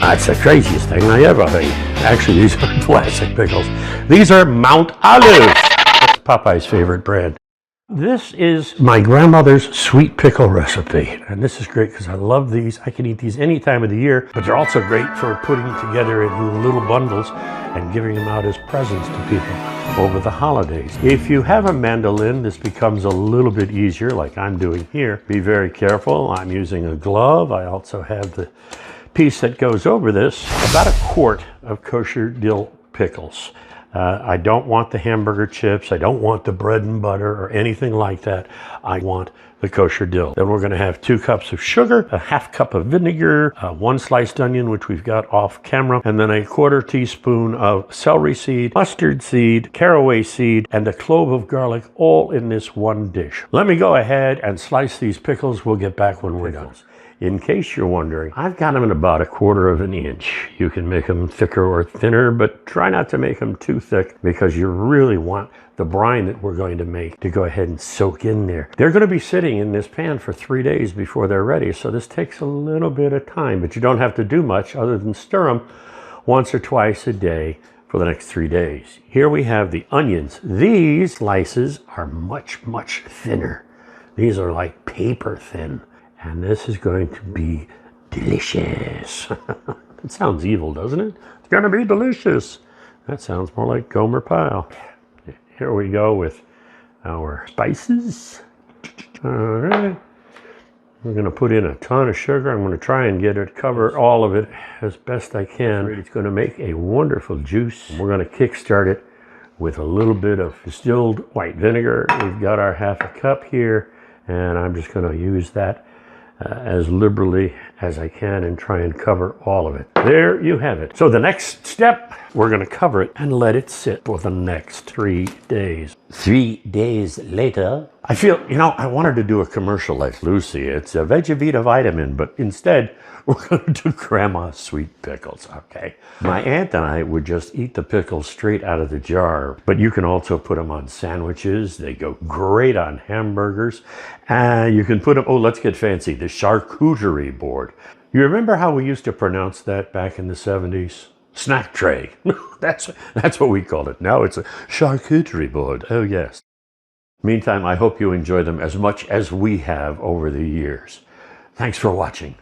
That's the craziest thing I ever ate. Actually, these are classic pickles. These are Mount Olives. That's Popeye's favorite brand. This is my grandmother's sweet pickle recipe. And this is great because I love these. I can eat these any time of the year, but they're also great for putting together in little bundles and giving them out as presents to people over the holidays. If you have a mandolin, this becomes a little bit easier, like I'm doing here. Be very careful. I'm using a glove. I also have the piece that goes over this, about a quart of kosher dill pickles. I don't want the hamburger chips. I don't want the bread and butter or anything like that. I want the kosher dill. Then we're going to have 2 cups of sugar, a ½ cup of vinegar, 1 sliced onion, which we've got off camera, and then a 1/4 teaspoon of celery seed, mustard seed, caraway seed, and a clove of garlic, all in this one dish. Let me go ahead and slice these pickles. We'll get back when we're done. In case you're wondering, I've got them in about 1/4 inch. You can make them thicker or thinner, but try not to make them too thick because you really want the brine that we're going to make to go ahead and soak in there. They're going to be sitting in this pan for 3 days before they're ready, so this takes a little bit of time, but you don't have to do much other than stir them once or twice a day for the next 3 days. Here we have the onions. These slices are much, much thinner. These are like paper thin. And this is going to be delicious. It sounds evil, doesn't it? It's going to be delicious. That sounds more like Gomer Pyle. Here we go with our spices. All right. We're going to put in a ton of sugar. I'm going to try and get it, cover all of it as best I can. It's going to make a wonderful juice. We're going to kickstart it with a little bit of distilled white vinegar. We've got our ½ cup here, and I'm just going to use that as liberally as I can and try and cover all of it. There you have it. So the next step, we're going to cover it and let it sit for the next 3 days. 3 days later, I feel, I wanted to do a commercial like Lucy. It's a Vegevita vitamin, but instead we're going to do Grandma's sweet pickles, okay? My aunt and I would just eat the pickles straight out of the jar, but you can also put them on sandwiches. They go great on hamburgers. You can put them, let's get fancy, the charcuterie board. You remember how we used to pronounce that back in the 70s? Snack tray. That's what we called it. Now it's a charcuterie board. Oh, yes. Meantime, I hope you enjoy them as much as we have over the years. Thanks for watching.